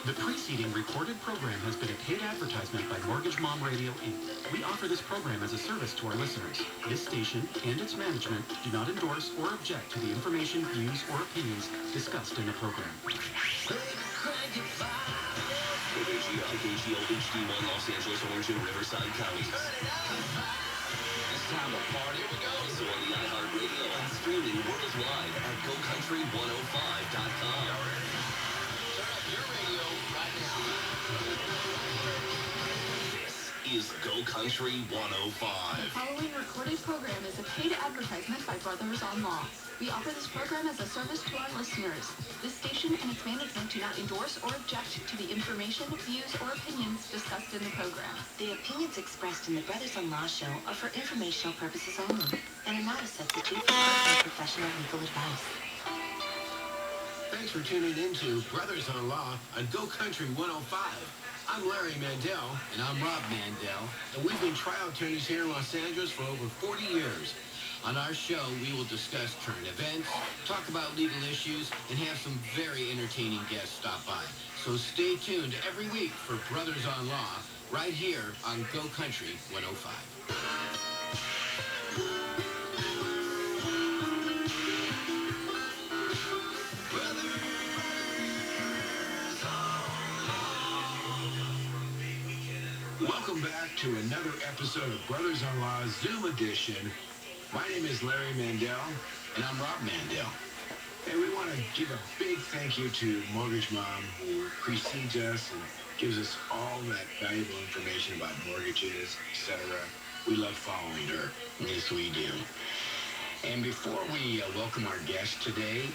The preceding recorded program has been a paid advertisement by Mortgage Mom Radio, Inc. We offer this program as a service to our listeners. This station and its management do not endorse or object to the information, views, or opinions discussed in the program. KKGO HD1 Los Angeles, Orange, and Riverside counties. It's time to party. Here we go. So on the iHeartRadio and streaming worldwide at GoCountry105.com. Your radio right now. This is Go Country 105. The following recorded program is a paid advertisement by Brothers on Law. We offer this program as a service to our listeners. This station and its management do not endorse or object to the information, views, or opinions discussed in the program. The opinions expressed in the Brothers on Law show are for informational purposes only and are not a substitute for professional legal advice. Thanks for tuning in to Brothers on Law on Go Country 105. I'm Larry Mandel. And I'm Rob Mandel. And we've been trial attorneys here in Los Angeles for over 40 years. On our show, we will discuss current events, talk about legal issues, and have some very entertaining guests stop by. So stay tuned every week for Brothers on Law right here on Go Country 105. Welcome back to another episode of Brothers on Law Zoom edition. My name is Larry Mandel. And I'm Rob Mandel. And we want to give a big thank you to Mortgage Mom, who precedes us and gives us all that valuable information about mortgages, etc. We love following her. Yes, we do. And before we welcome our guest today,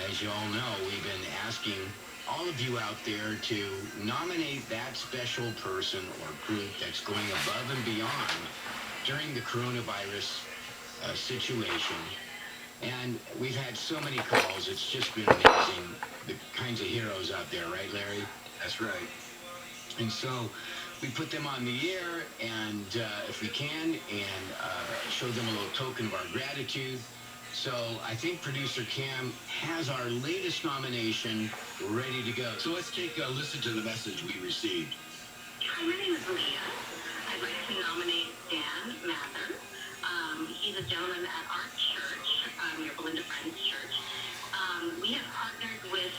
as you all know, we've been asking all of you out there to nominate that special person or group that's going above and beyond during the coronavirus situation. And we've had so many calls. It's just been amazing, the kinds of heroes out there, right, Larry? That's right. And so we put them on the air, and if we can, and show them a little token of our gratitude. So I think producer Cam has our latest nomination ready to go. So let's take a listen to the message we received. Hi, my name is Leah. I'd like to nominate Dan Mather. He's a gentleman at our church, your Belinda Friends Church. We have partnered with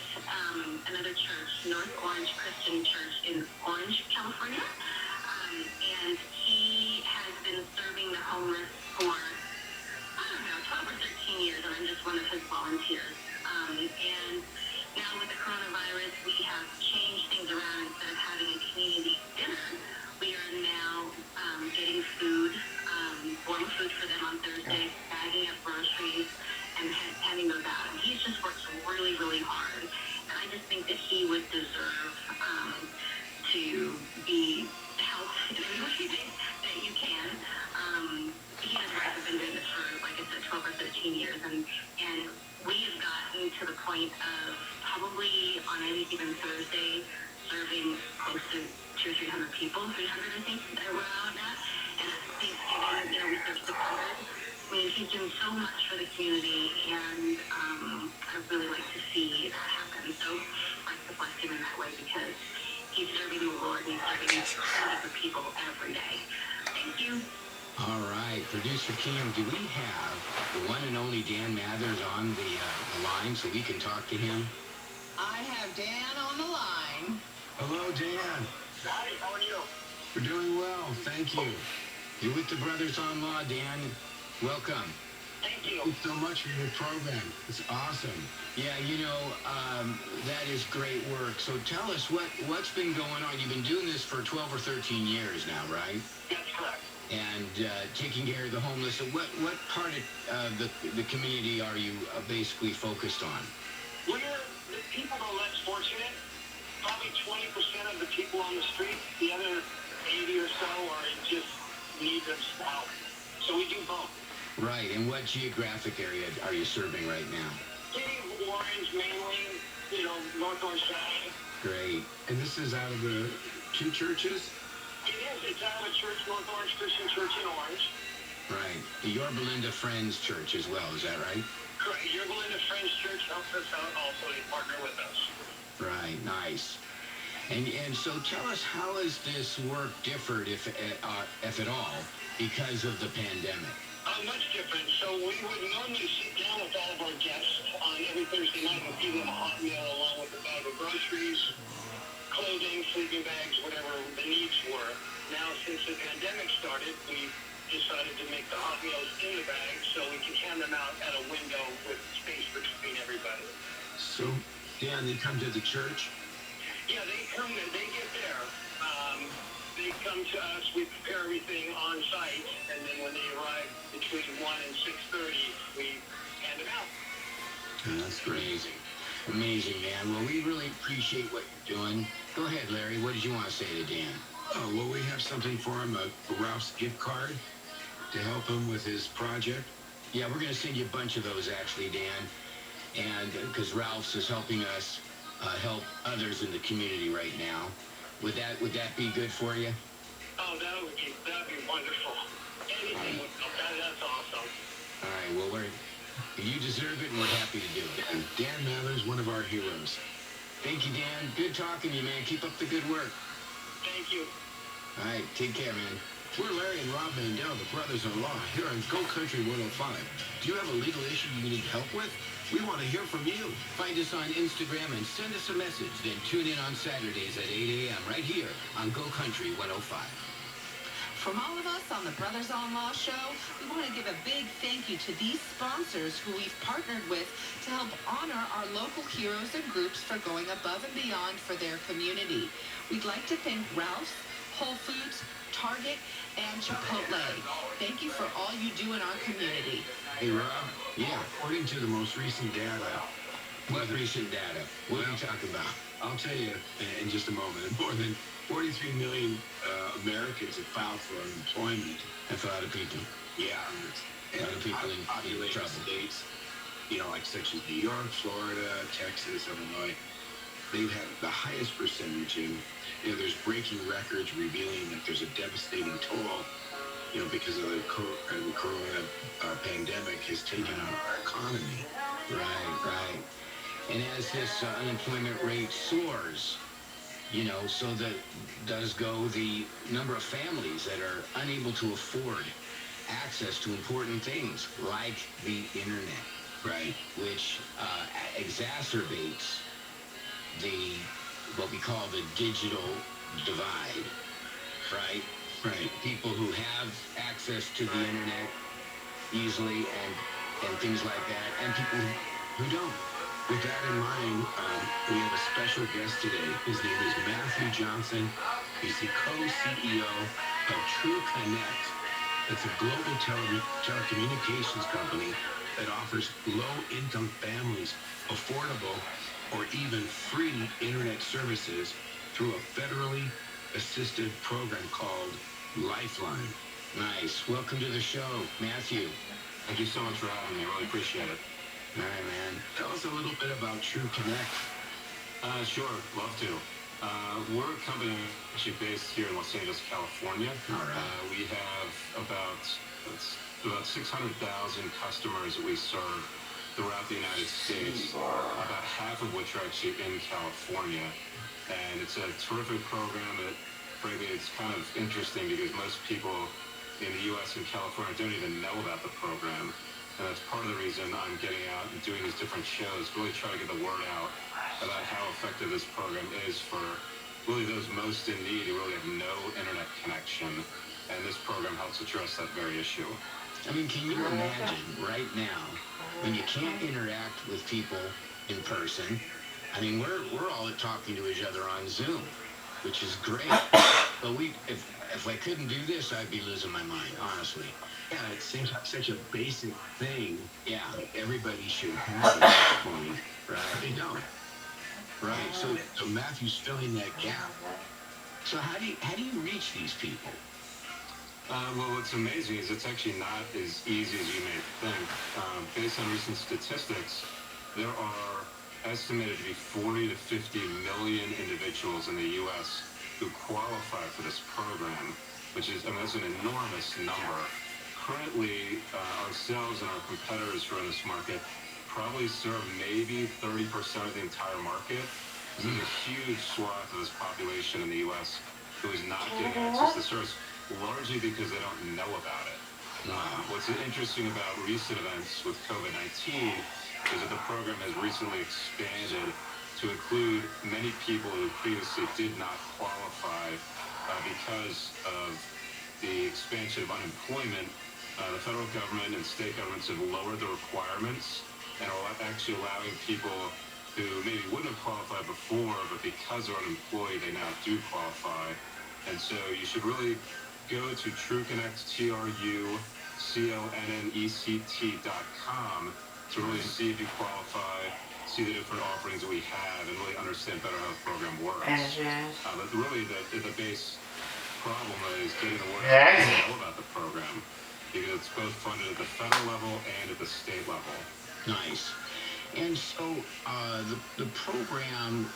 another church, North Orange Christian Church in Orange, California. And he has been serving the homeless for 12 or 13 years, and I'm just one of his volunteers. And now with the coronavirus, we have changed things around. Instead of having a community dinner, we are now getting food, warm food for them on Thursday, bagging up groceries, and handing those out. And he's just worked really, really hard. And I just think that he would deserve to be helped in any way that you can. He and his wife have been doing this for, like I said, 12 or 13 years, and we have gotten to the point of probably on any given Thursday serving close to 200 or 300 people, 300 I think that we're out at, and at Thanksgiving, we serve 600. I mean, he's doing so much for the community, and I really like to see that happen. So I like to bless him in that way because he's serving the Lord and he's serving hundreds of people every day. Thank you. All right, producer Cam, do we have the one and only Dan Mathers on the line so we can talk to him? I have Dan on the line. Hello, Dan. Hi, how are you? We're doing well, thank you. You're with the Brothers on Law, Dan. Welcome. Thank you. Thank you so much for your program. It's awesome. Yeah, that is great work. So tell us what's been going on. You've been doing this for 12 or 13 years now, right? That's correct. And taking care of the homeless. So what part of the community are you basically focused on? We're the people that are less fortunate. Probably 20% of the people on the street. The other 80 or so are in just need of help. So we do both. Right. And what geographic area are you serving right now? City of Orange, mainly, North Orange County. Great. And this is out of the two churches? It is. It's out of a church, North Orange Christian Church in Orange. Right. Your Belinda Friends Church as well, is that right? Correct. Your Belinda Friends Church helps us out also. They partner with us. Right. Nice. And so tell us, how has this work differed, if at all, because of the pandemic? Much different. So we would normally sit down with all of our guests on every Thursday night and feed them a hot meal along with a bag of groceries, clothing, sleeping bags, whatever the needs were. Now, since the pandemic started, we decided to make the hot meals in the bag so we can hand them out at a window with space between everybody. So, Dan, they come to the church? Yeah, they get there. They come to us, we prepare everything on site, and then when they arrive between 1 and 6:30, we hand them out. That's great. Amazing, man. Well, we really appreciate what you're doing. Go ahead, Larry. What did you want to say to Dan? Oh, well, we have something for him, a Ralph's gift card to help him with his project. Yeah, we're going to send you a bunch of those, actually, Dan. And because Ralph's is helping us help others in the community right now. Would that be good for you? Oh, that'd be wonderful. Anything would help. That's awesome. All right, well, you deserve it, and we're happy to do it. And Dan Mather's one of our heroes. Thank you, Dan. Good talking to you, man. Keep up the good work. Thank you. All right, take care, man. We're Larry and Rob Mandel, the brothers-in-law, here on Go Country 105. Do you have a legal issue you need help with? We want to hear from you. Find us on Instagram and send us a message. Then tune in on Saturdays at 8 a.m. right here on Go Country 105. From all of us on the Brothers-in-Law Show, we want to give a big thank you to these sponsors who we've partnered with to help honor our local heroes and groups for going above and beyond for their community. We'd like to thank Ralph's, Whole Foods, Target, and Chipotle. Thank you for all you do in our community. Hey, Rob. Yeah. According to the most recent data. What recent data? What are you talking about? I'll tell you in just a moment. More than 43 million Americans have filed for unemployment. That's a lot of people. Yeah. A lot of people in trouble. States, like such as New York, Florida, Texas, Illinois, they've had the highest percentage in, there's breaking records revealing that there's a devastating toll, because of the corona pandemic has taken on our economy. Right. And as this unemployment rate soars, so that does go the number of families that are unable to afford access to important things like the internet, right? Which exacerbates what we call the digital divide, right? Right. People who have access to the internet easily and things like that, and people who don't. With that in mind, we have a special guest today. His name is Matthew Johnson. He's the co-CEO of True Connect. It's a global telecommunications company that offers low-income families affordable or even free internet services through a federally assisted program called Lifeline. Nice. Welcome to the show, Matthew. Thank you so much for having me. I really appreciate it. All right, man. Tell us a little bit about True Connect. Sure, love to. We're a company actually based here in Los Angeles, California. All right. We have about 600,000 customers that we serve throughout the United States, about half of which are actually in California. And it's a terrific program that, frankly, it's kind of interesting because most people in the U.S. and California don't even know about the program. And that's part of the reason I'm getting out and doing these different shows, really try to get the word out about how effective this program is for really those most in need who really have no internet connection. And this program helps address that very issue. I mean, can you imagine right now when you can't interact with people in person? I mean, we're all talking to each other on Zoom, which is great. But if I couldn't do this, I'd be losing my mind, honestly. Yeah, it seems like such a basic thing. Yeah. That everybody should have at this point. Right. They don't. Right. So Matthew's filling that gap. So how do you reach these people? Well, what's amazing is it's actually not as easy as you may think. Based on recent statistics, there are estimated to be 40 to 50 million individuals in the U.S. who qualify for this program, which is, that's an enormous number. Currently, ourselves and our competitors who are in this market probably serve maybe 30% of the entire market. This is a huge swath of this population in the U.S. who is not getting access to the service, largely because they don't know about it. What's interesting about recent events with COVID-19 is that the program has recently expanded to include many people who previously did not qualify because of the expansion of unemployment. The federal government and state governments have lowered the requirements and are actually allowing people who maybe wouldn't have qualified before, but because they're unemployed, they now do qualify. And so you should really go to TrueConnect, TrueConnect.com to really see if you qualify, see the different offerings that we have, and really understand better how the program works. But really, the base problem is getting the word out to know about the program, because it's both funded at the federal level and at the state level. Nice. And so the program,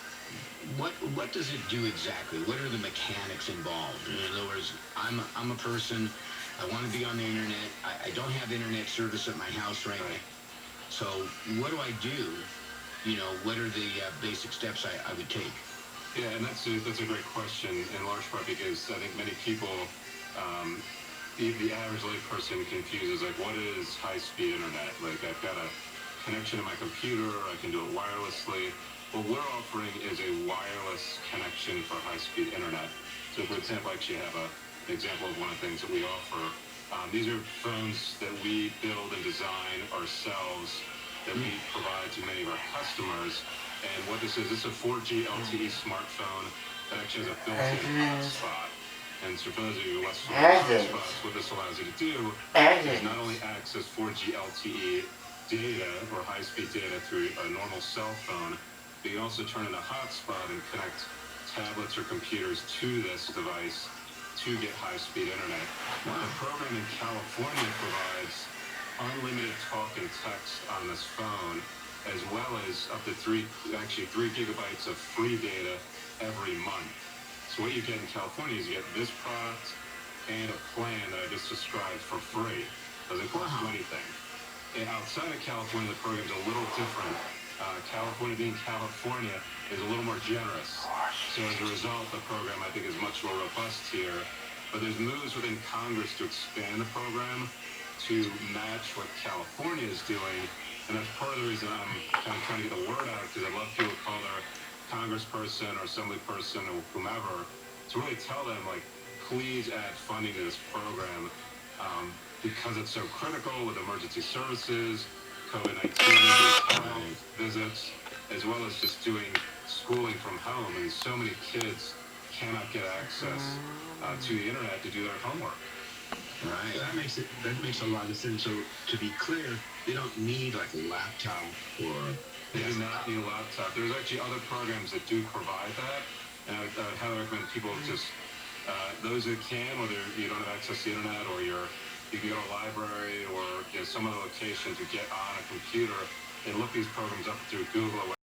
what does it do exactly? What are the mechanics involved? In other words, I'm a person, I want to be on the internet. I don't have internet service at my house right now. So what do I do? You know, what are the basic steps I would take? Yeah, and that's a great question, in large part because I think many people, the average layperson confuses, like, what is high-speed internet? Like, I've got a connection to my computer, I can do it wirelessly. What we're offering is a wireless connection for high-speed internet. So, for example, I actually have an example of one of the things that we offer. These are phones that we build and design ourselves, that we provide to many of our customers. And what this is a 4G LTE smartphone that actually has a built-in hotspot. And so for those of you who are less familiar with hotspots, what this allows you to do is not only access 4G LTE data or high-speed data through a normal cell phone, but you also turn in a hotspot and connect tablets or computers to this device to get high-speed internet. The program in California provides unlimited talk and text on this phone, as well as up to 3 gigabytes of free data every month. So what you get in California is you get this product and a plan that I just described for free. Doesn't cost you anything. And outside of California, the program's a little different. California being California is a little more generous. So as a result, the program, I think, is much more robust here. But there's moves within Congress to expand the program to match what California is doing. And that's part of the reason I'm kind of trying to get the word out, because I love people to call their congressperson or assembly person or whomever to really tell them, like, please add funding to this program because it's so critical with emergency services, COVID-19 visits, as well as just doing schooling from home. And so many kids cannot get access to the internet to do their homework. Right. That makes a lot of sense. So to be clear, they don't need like a laptop or. They do not need a laptop. There's actually other programs that do provide that, and I would highly recommend people just those that can, whether you don't have access to the internet or you can go to a library or some other location to get on a computer and look these programs up through Google.